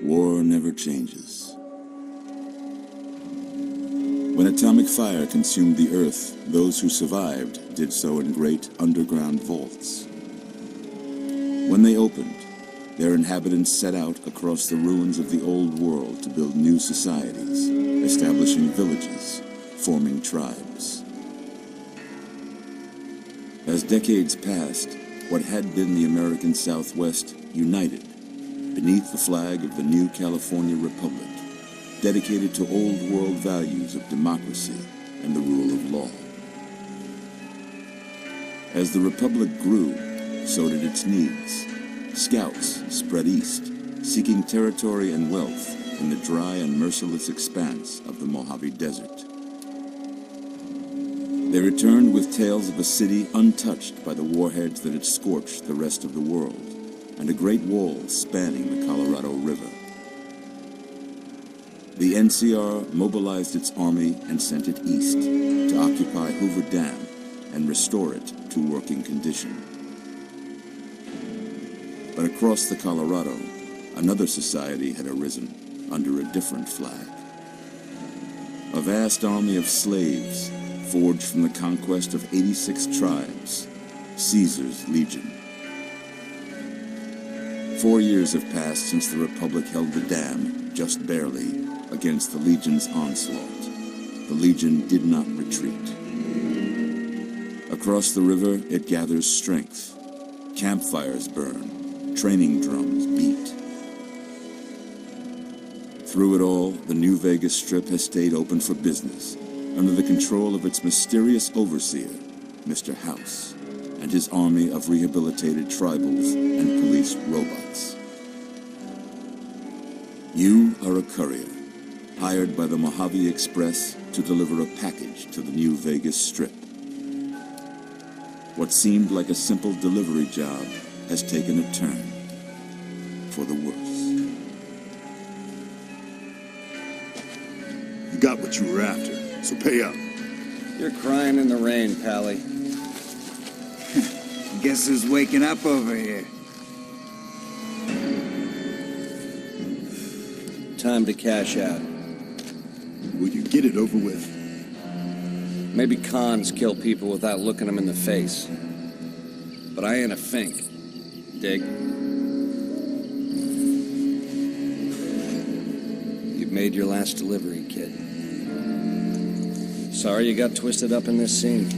War never changes. When atomic fire consumed the Earth, those who survived did so in great underground vaults. When they opened, their inhabitants set out across the ruins of the old world to build new societies, establishing villages, forming tribes. As decades passed, what had been the American Southwest united beneath the flag of the new California Republic, dedicated to old world values of democracy and the rule of law. As the Republic grew, so did its needs. Scouts spread east, seeking territory and wealth in the dry and merciless expanse of the Mojave Desert. They returned with tales of a city untouched by the warheads that had scorched the rest of the world, and a great wall spanning the Colorado River. The NCR mobilized its army and sent it east to occupy Hoover Dam and restore it to working condition. But across the Colorado, another society had arisen under a different flag. A vast army of slaves forged from the conquest of 86 tribes, Caesar's Legion. 4 years have passed since the Republic held the dam, just barely, against the Legion's onslaught. The Legion did not retreat. Across the river, it gathers strength. Campfires burn, training drums beat. Through it all, the New Vegas Strip has stayed open for business, under the control of its mysterious overseer, Mr. House, and his army of rehabilitated tribals and police robots. You are a courier, hired by the Mojave Express to deliver a package to the New Vegas Strip. What seemed like a simple delivery job has taken a turn for the worse. You got what you were after, so pay up. You're crying in the rain, Pally. Guess who's waking up over here? Time to cash out. Will you get it over with? Maybe cons kill people without looking them in the face. But I ain't a fink. Dig? You've made your last delivery, kid. Sorry you got twisted up in this scene.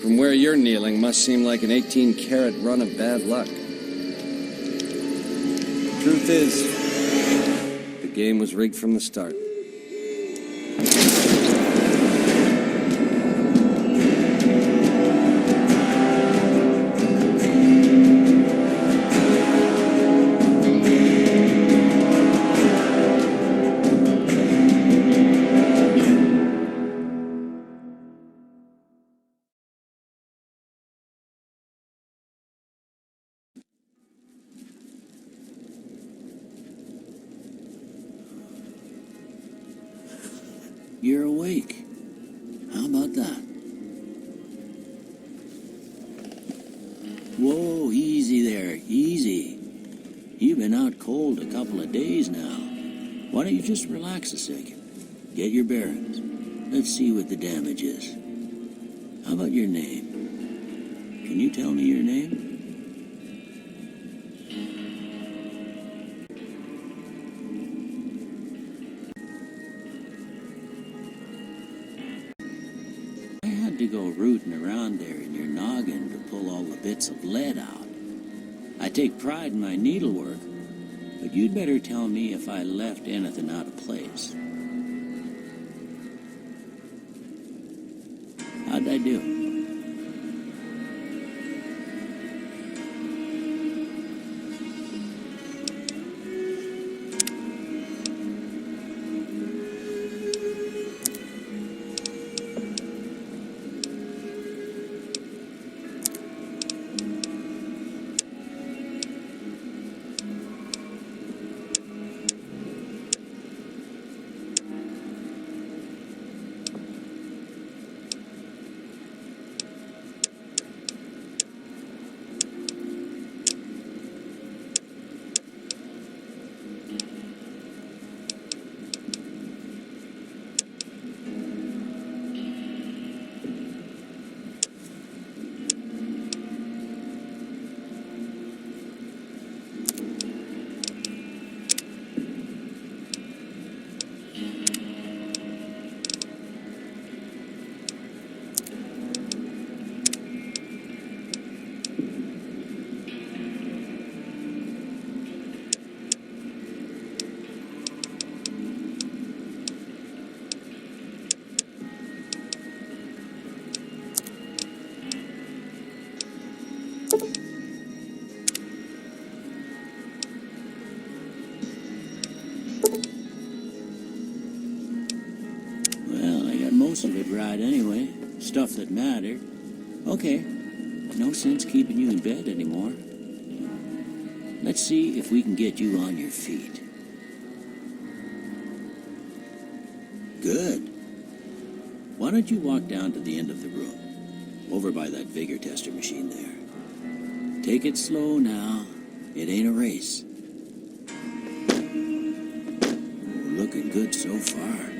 From where you're kneeling must seem like an 18-carat run of bad luck. Truth is, the game was rigged from the start. You're awake. How about that? Whoa, easy there, easy. You've been out cold a couple of days now. Why don't you just relax a second? Get your bearings. Let's see what the damage is. How about your name? Can you tell me your name? To go rooting around there in your noggin to pull all the bits of lead out. I take pride in my needlework, but you'd better tell me if I left anything out of place. How'd I do? Well, I got most of it right anyway. Stuff that mattered. Okay, no sense keeping you in bed anymore. Let's see if we can get you on your feet. Good. Why don't you walk down to the end of the room, over by that vigor tester machine there. Take it slow now. It ain't a race. We're looking good so far.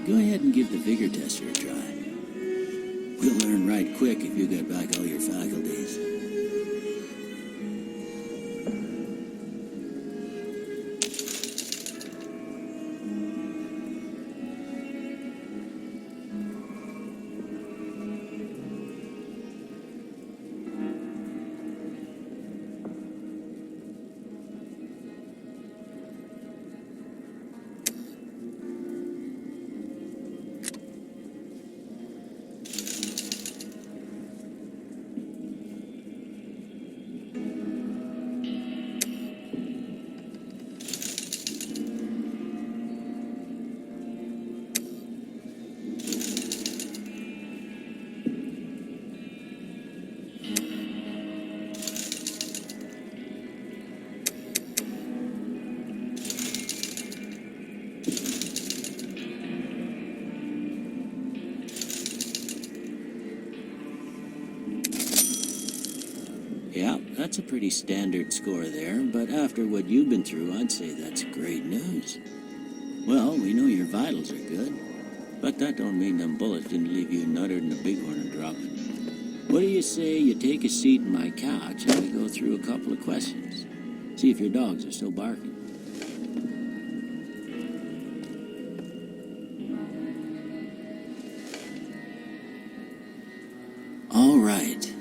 Go ahead and give the vigor tester a try. We'll learn right quick if you get back all your faculties. Yeah, that's a pretty standard score there, but after what you've been through, I'd say that's great news. Well, we know your vitals are good, but that don't mean them bullets didn't leave you nuttered in a bighorn and dropping. What do you say you take a seat in my couch and we go through a couple of questions? See if your dogs are still barking. All right.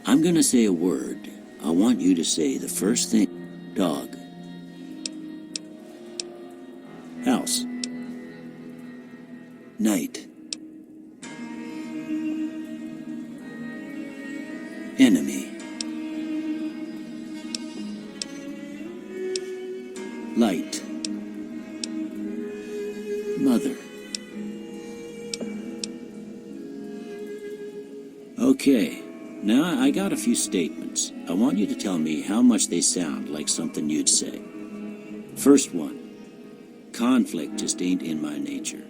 I'm gonna say a word. I want you to say the first thing. Dog. House. Night. Enemy. Light. Mother. Okay. Now, I got a few statements. I want you to tell me how much they sound like something you'd say. First one. Conflict just ain't in my nature.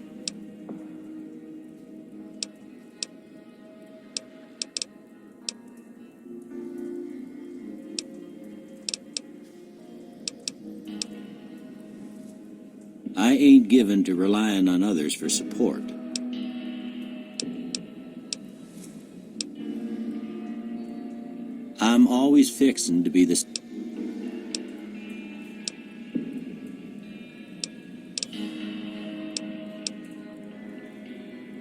I ain't given to relying on others for support. I'm always fixin' to be the...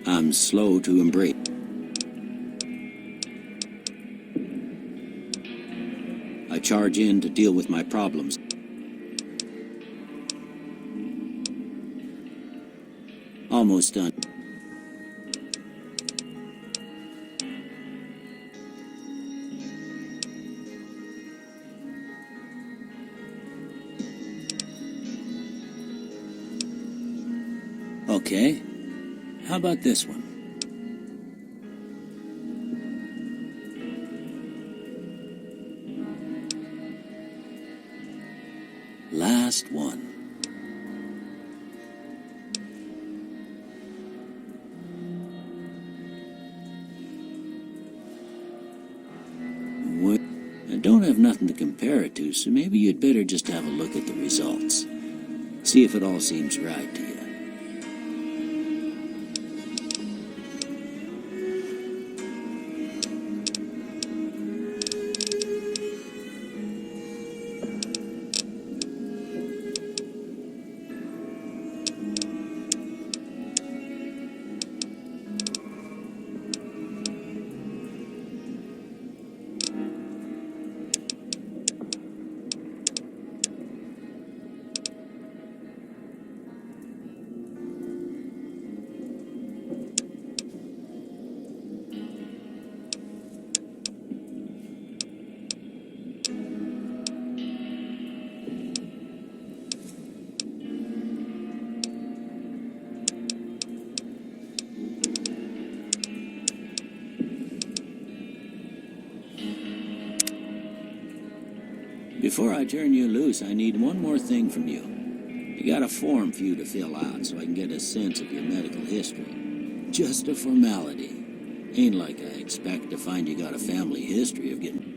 I'm slow to embrace. I charge in to deal with my problems. Almost done. Okay. How about this one? Last one. I don't have nothing to compare it to, so maybe you'd better just have a look at the results. See if it all seems right to you. Before I turn you loose, I need one more thing from you. I got a form for you to fill out so I can get a sense of your medical history. Just a formality. Ain't like I expect to find you got a family history of getting...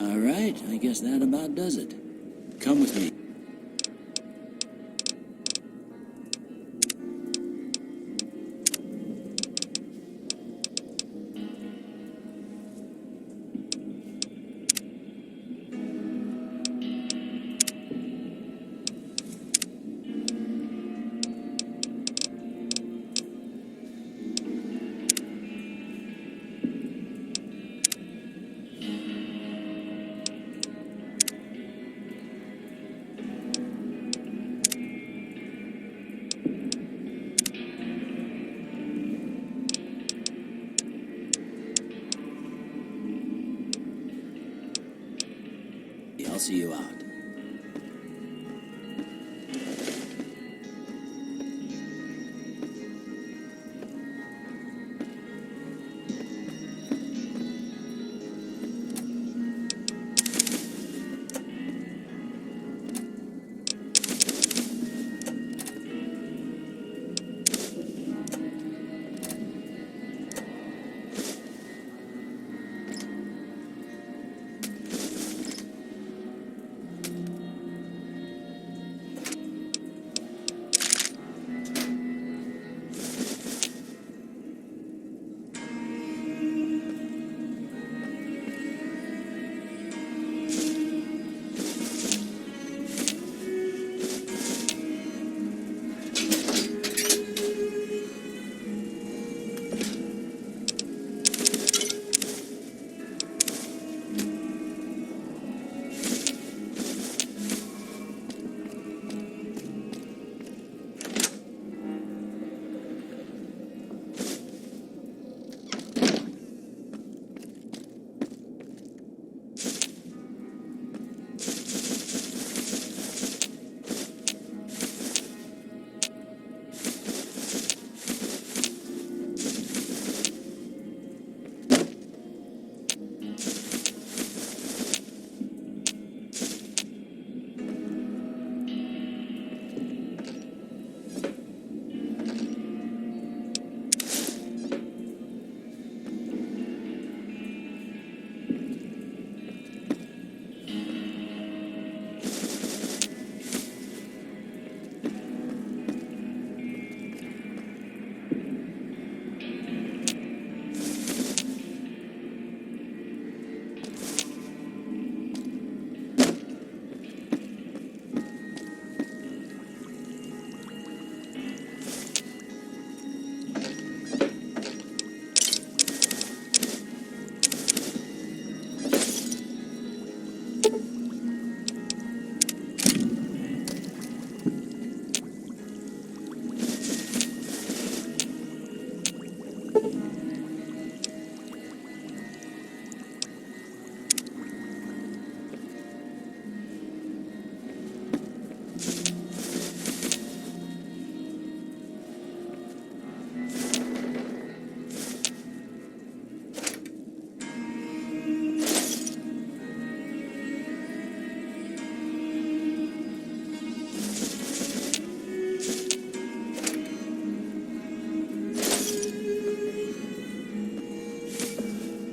All right, I guess that about does it. Come with me. I'll see you out.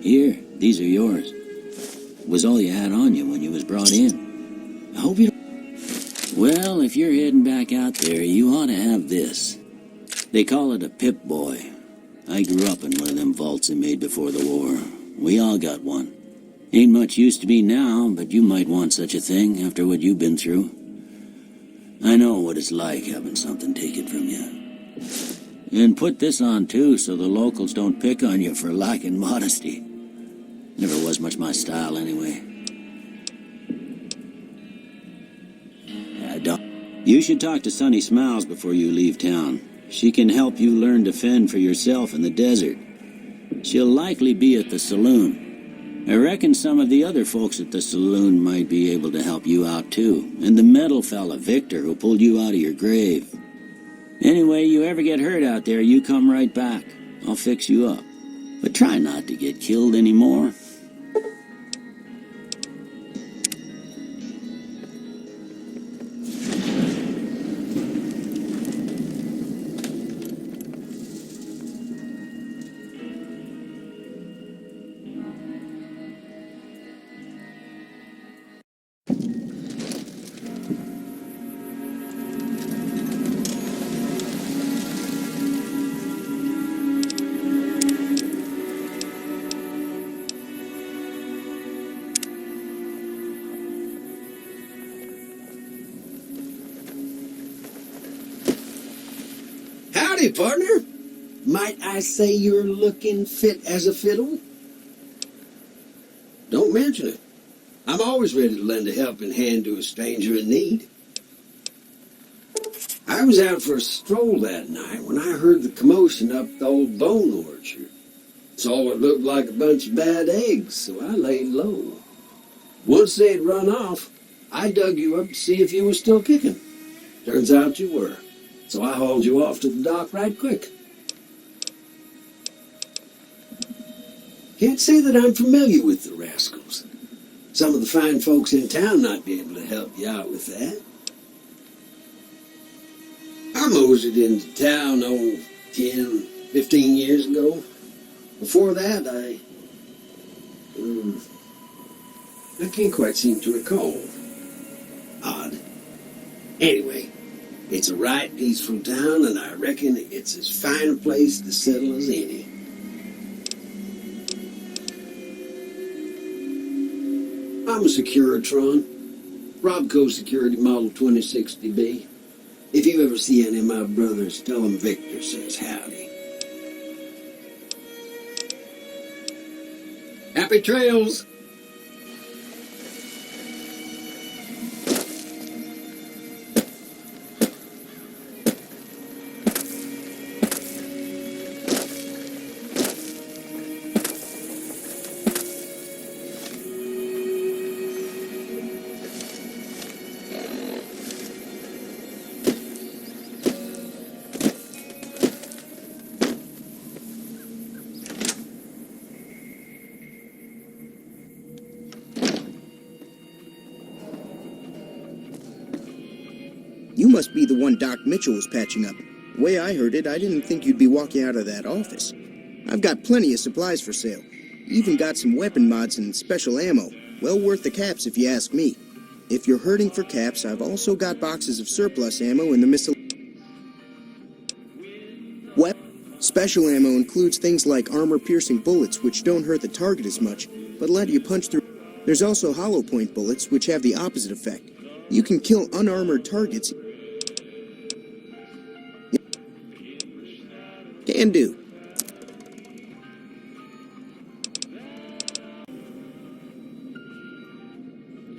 Here, these are yours. Was all you had on you when you was brought in. I hope you don't... Well, if you're heading back out there, you ought to have this. They call it a Pip-Boy. I grew up in one of them vaults they made before the war. We all got one. Ain't much use to me now, but you might want such a thing after what you've been through. I know what it's like having something taken from you. And put this on too, so the locals don't pick on you for lacking modesty. Never was much my style anyway. You should talk to Sunny Smiles before you leave town. She can help you learn to fend for yourself in the desert. She'll likely be at the saloon. I reckon some of the other folks at the saloon might be able to help you out too. And the metal fella, Victor, who pulled you out of your grave. Anyway, you ever get hurt out there, you come right back. I'll fix you up. But try not to get killed anymore. Howdy, partner. Might I say you're looking fit as a fiddle? Don't mention it. I'm always ready to lend a helping hand to a stranger in need. I was out for a stroll that night when I heard the commotion up the old bone orchard. Saw what looked like a bunch of bad eggs, so I laid low. Once they had run off, I dug you up to see if you were still kicking. Turns out you were. So I hauled you off to the dock right quick. Can't say that I'm familiar with the rascals. Some of the fine folks in town might be able to help you out with that. I moseyed into town, 10, 15 years ago. Before that, I can't quite seem to recall. Odd. Anyway, it's a right peaceful town, and I reckon it's as fine a place to settle as any. I'm a Securitron, Robco Security Model 2060B. If you ever see any of my brothers, tell them Victor says howdy. Happy trails! You must be the one Doc Mitchell was patching up. The way I heard it, I didn't think you'd be walking out of that office. I've got plenty of supplies for sale. Even got some weapon mods and special ammo. Well worth the caps if you ask me. If you're hurting for caps, I've also got boxes of surplus ammo in the Special ammo includes things like armor-piercing bullets, which don't hurt the target as much, but let you punch through. There's also hollow point bullets, which have the opposite effect. You can kill unarmored targets. Can do.